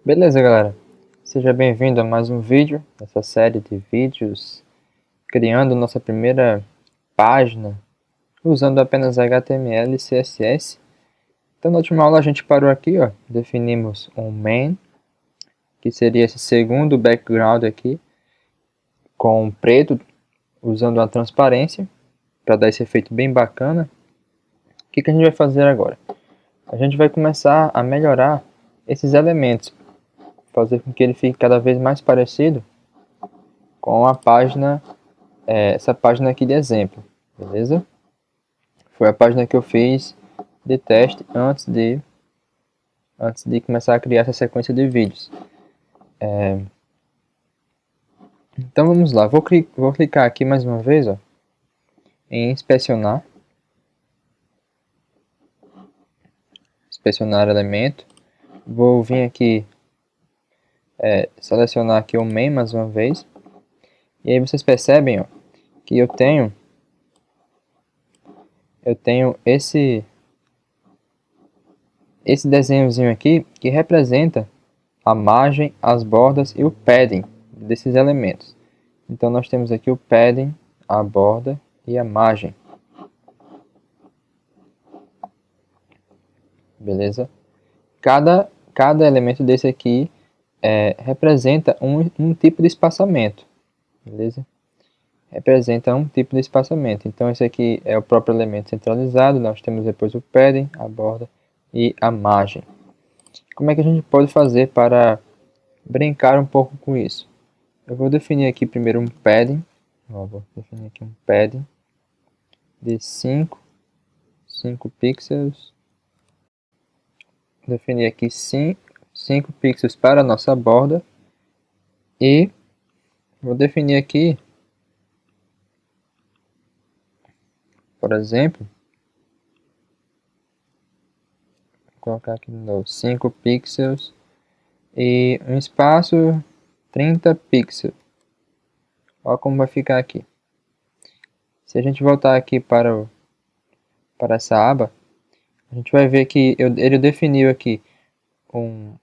Beleza, galera? Seja bem-vindo a mais um vídeo dessa série de vídeos criando nossa primeira página usando apenas HTML e CSS. Então, na última aula a gente parou aqui, ó, definimos um main, que seria esse segundo background aqui, com preto, usando a transparência, para dar esse efeito bem bacana. O que a gente vai fazer agora? A gente vai começar a melhorar esses elementos, fazer com que ele fique cada vez mais parecido com a página, essa página aqui de exemplo, beleza? Foi a página que eu fiz de teste antes de começar a criar essa sequência de vídeos. Então vamos lá, vou clicar aqui mais uma vez, ó, em inspecionar elemento. Vou vir aqui, selecionar aqui o main mais uma vez. E aí vocês percebem, ó, que eu tenho esse desenhozinho aqui que representa a margem, as bordas e o padding desses elementos. Então nós temos aqui o padding, a borda e a margem. Beleza? Cada elemento desse aqui representa um tipo de espaçamento. Beleza? Representa um tipo de espaçamento. Então esse aqui é o próprio elemento centralizado. Nós temos depois o padding, a borda e a margem. Como é que a gente pode fazer para brincar um pouco com isso? Eu vou definir aqui primeiro um padding. Vou definir aqui um padding de 5 pixels. Definir aqui 5 pixels para a nossa borda. E vou definir aqui, por exemplo, vou colocar aqui de novo 5 pixels e um espaço 30 pixels. Olha como vai ficar aqui. Se a gente voltar aqui para essa aba, a gente vai ver que ele definiu aqui um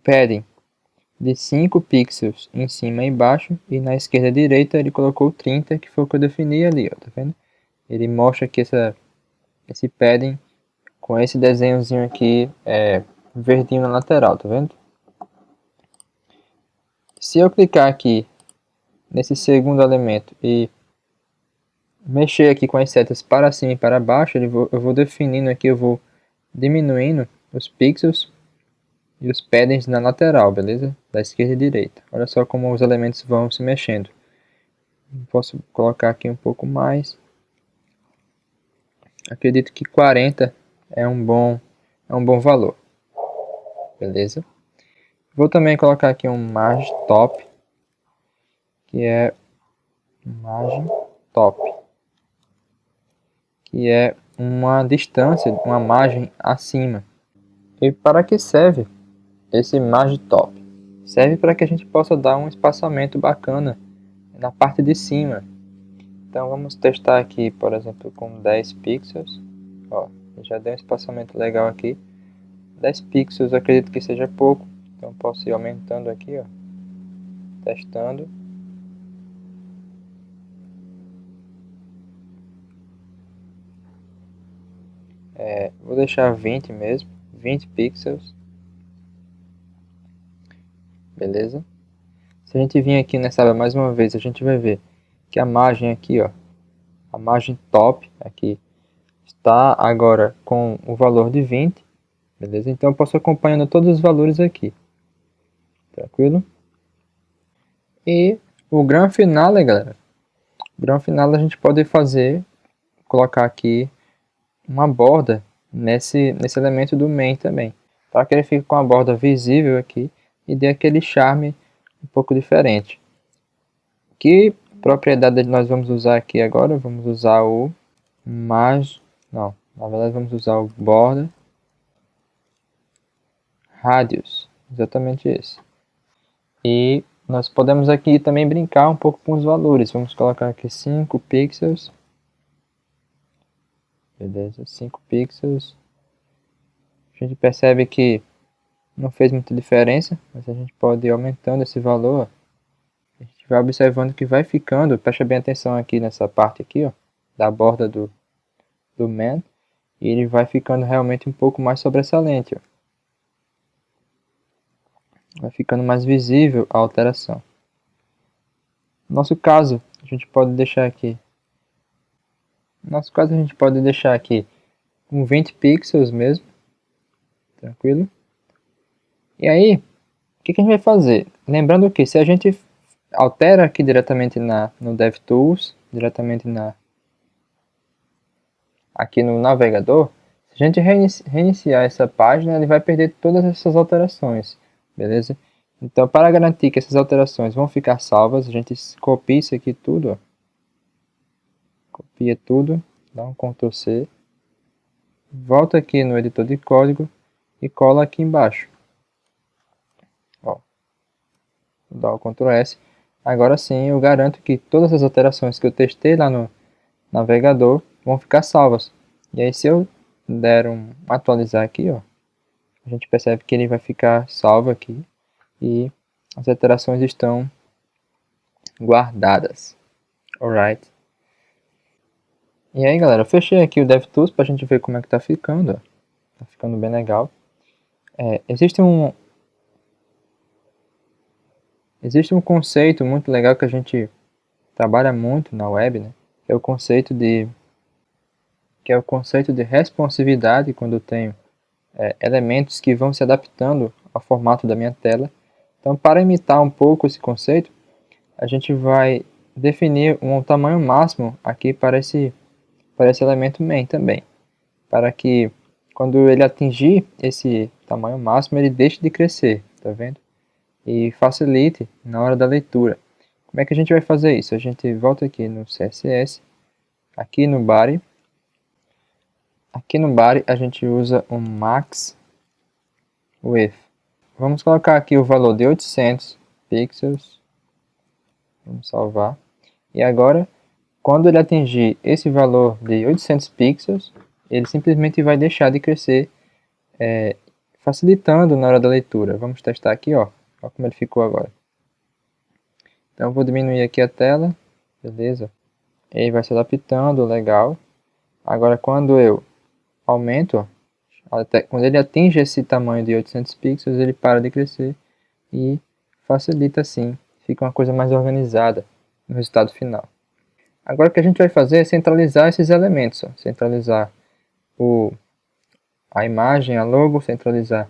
padding de 5 pixels em cima e embaixo, e na esquerda e direita ele colocou 30, que foi o que eu defini ali, ó, tá vendo? Ele mostra aqui esse padding com esse desenhozinho aqui verdinho na lateral, tá vendo? Se eu clicar aqui nesse segundo elemento e mexer aqui com as setas para cima e para baixo, eu vou definindo aqui, eu vou diminuindo os pixels e os paddings na lateral, beleza? Da esquerda e direita. Olha só como os elementos vão se mexendo. Posso colocar aqui um pouco mais. Acredito que 40 é um bom valor. Beleza? Vou também colocar aqui um margem top, que é margem top, que é uma distância, uma margem acima. E para que serve esse margem top? Serve para que a gente possa dar um espaçamento bacana na parte de cima. Então vamos testar aqui, por exemplo, com 10 pixels. Ó, já deu um espaçamento legal aqui. 10 pixels eu acredito que seja pouco, então posso ir aumentando aqui, ó, testando. Vou deixar 20 mesmo, 20 pixels. Beleza? Se a gente vir aqui nessa aba mais uma vez, a gente vai ver que a margem aqui, ó, a margem top aqui, está agora com o valor de 20. Beleza? Então eu posso acompanhando todos os valores aqui. Tranquilo? E o grande final, galera. O grande final a gente pode colocar aqui uma borda nesse elemento do main também, para que ele fique com a borda visível aqui e dê aquele charme um pouco diferente. Que propriedade nós vamos usar aqui agora? Vamos usar o não, na verdade vamos usar o border radius, exatamente esse. E nós podemos aqui também brincar um pouco com os valores. Vamos colocar aqui 5 pixels. Beleza, 5 pixels. A gente percebe que não fez muita diferença, mas a gente pode ir aumentando esse valor. A gente vai observando que vai ficando, presta bem atenção aqui nessa parte aqui, ó, da borda do man, e ele vai ficando realmente um pouco mais sobressalente, ó. Vai ficando mais visível a alteração. No nosso caso, a gente pode deixar aqui. Com 20 pixels mesmo. Tranquilo? E aí, o que a gente vai fazer? Lembrando que se a gente altera aqui diretamente no DevTools, aqui no navegador, se a gente reiniciar essa página, ele vai perder todas essas alterações, beleza? Então, para garantir que essas alterações vão ficar salvas, a gente copia isso aqui tudo, ó. Copia tudo, dá um Ctrl C, volta aqui no editor de código e cola aqui embaixo. Ó, vou dar o Ctrl S. Agora sim, eu garanto que todas as alterações que eu testei lá no navegador vão ficar salvas. E aí, se eu der um atualizar aqui, ó, a gente percebe que ele vai ficar salvo aqui e as alterações estão guardadas. Alright. E aí, galera, eu fechei aqui o DevTools para a gente ver como é que tá ficando. Ó. Tá ficando bem legal. Existe um conceito muito legal que a gente trabalha muito na web, né? Que é o conceito de responsividade, quando eu tenho elementos que vão se adaptando ao formato da minha tela. Então, para imitar um pouco esse conceito, a gente vai definir um tamanho máximo aqui para esse elemento main também, para que quando ele atingir esse tamanho máximo, ele deixe de crescer, tá vendo? E facilite na hora da leitura. Como é que a gente vai fazer isso? A gente volta aqui no CSS, aqui no body. Aqui no body a gente usa o max width. Vamos colocar aqui o valor de 800 pixels. Vamos salvar. E agora, quando ele atingir esse valor de 800 pixels, ele simplesmente vai deixar de crescer, facilitando na hora da leitura. Vamos testar aqui, ó. Olha como ele ficou agora. Então eu vou diminuir aqui a tela, beleza? Ele vai se adaptando, legal. Agora quando eu aumento, ó, quando ele atinge esse tamanho de 800 pixels, ele para de crescer e facilita assim. Fica uma coisa mais organizada no resultado final. Agora o que a gente vai fazer é centralizar esses elementos. Ó. Centralizar a imagem, a logo, centralizar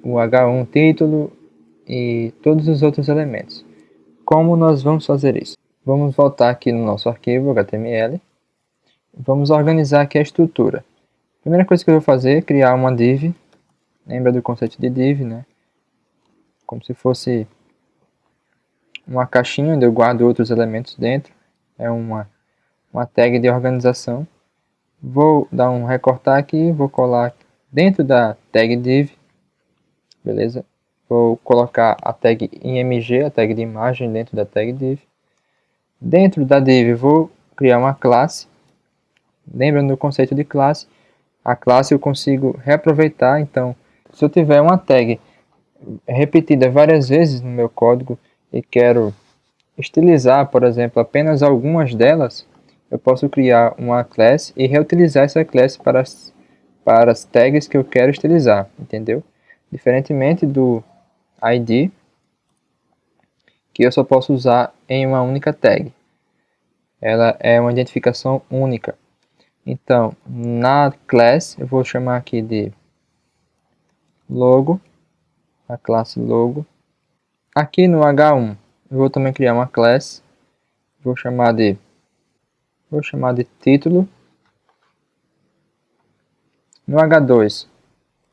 o H1 título e todos os outros elementos. Como nós vamos fazer isso? Vamos voltar aqui no nosso arquivo HTML. Vamos organizar aqui a estrutura. A primeira coisa que eu vou fazer é criar uma div. Lembra do conceito de div, né? Como se fosse uma caixinha onde eu guardo outros elementos dentro. É uma tag de organização. Vou dar um recortar aqui, vou colar dentro da tag div. Beleza? Vou colocar a tag img, a tag de imagem dentro da tag div. Dentro da div vou criar uma classe. Lembrando do conceito de classe, a classe eu consigo reaproveitar. Então, se eu tiver uma tag repetida várias vezes no meu código e quero estilizar, por exemplo, apenas algumas delas, eu posso criar uma classe e reutilizar essa classe para as tags que eu quero estilizar, entendeu? Diferentemente do ID, que eu só posso usar em uma única tag. Ela é uma identificação única. Então, na class, eu vou chamar aqui de logo, a classe logo. Aqui no H1, eu vou também criar uma class, vou chamar de título. No H2,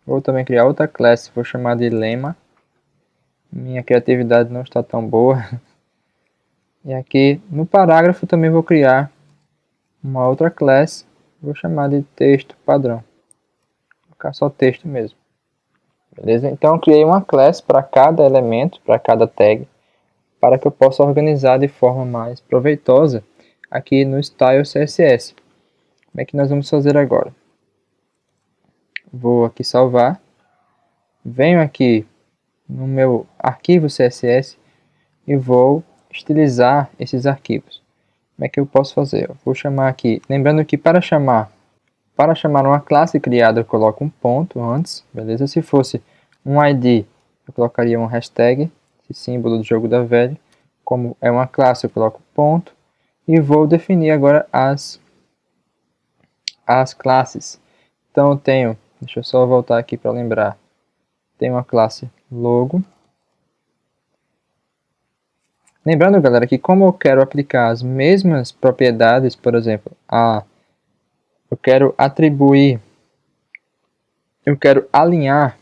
vou também criar outra classe, vou chamar de lema. Minha criatividade não está tão boa. E aqui no parágrafo também vou criar uma outra classe, vou chamar de texto padrão. Vou colocar só texto mesmo. Beleza? Então eu criei uma classe para cada elemento, para cada tag, para que eu possa organizar de forma mais proveitosa aqui no Style CSS. Como é que nós vamos fazer agora? Vou aqui salvar. venho aqui no meu arquivo CSS e vou estilizar esses arquivos. Como é que eu posso fazer? Eu vou chamar aqui, lembrando que para chamar uma classe criada eu coloco um ponto antes, beleza? Se fosse um ID, eu colocaria um hashtag, esse símbolo do jogo da velha. Como é uma classe, eu coloco ponto e vou definir agora as classes. Então eu tenho, deixa eu só voltar aqui para lembrar, tenho uma classe logo. Lembrando, galera, que como eu quero aplicar as mesmas propriedades, por exemplo, eu quero atribuir, eu quero alinhar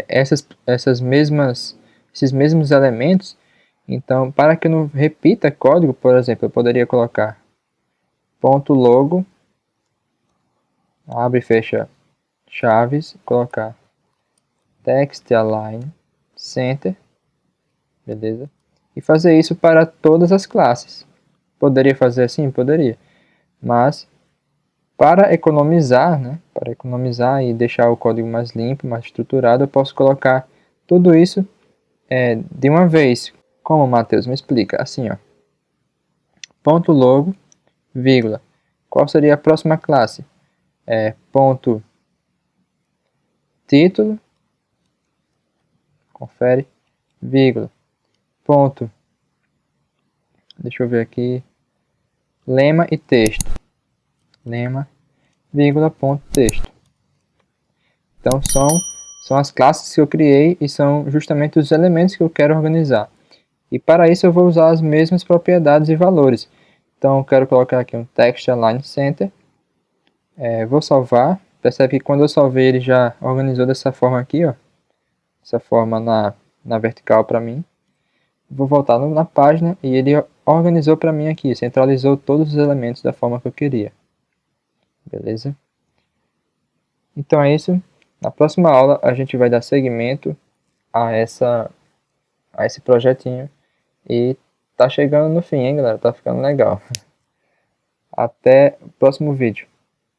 esses mesmos elementos. Então, para que eu não repita código, por exemplo, eu poderia colocar ponto .logo, abre e fecha chaves, colocar text align center, beleza? E fazer isso para todas as classes. Poderia fazer assim? Poderia. Mas, para economizar, né? Para economizar e deixar o código mais limpo, mais estruturado, eu posso colocar tudo isso de uma vez. Como, Matheus? Me explica. Assim, ó. Ponto .logo, vírgula. Qual seria a próxima classe? Ponto título, confere, vírgula, ponto, deixa eu ver aqui, lema e texto, lema, vírgula, ponto, texto. Então são as classes que eu criei e são justamente os elementos que eu quero organizar. E para isso eu vou usar as mesmas propriedades e valores. Então eu quero colocar aqui um text align center, vou salvar. Percebe que quando eu salvei ele já organizou dessa forma aqui, ó. Dessa forma na vertical para mim. Vou voltar na página e ele organizou para mim aqui, centralizou todos os elementos da forma que eu queria. Beleza? Então é isso. Na próxima aula a gente vai dar seguimento a esse projetinho. E tá chegando no fim, hein, galera? Tá ficando legal. Até o próximo vídeo.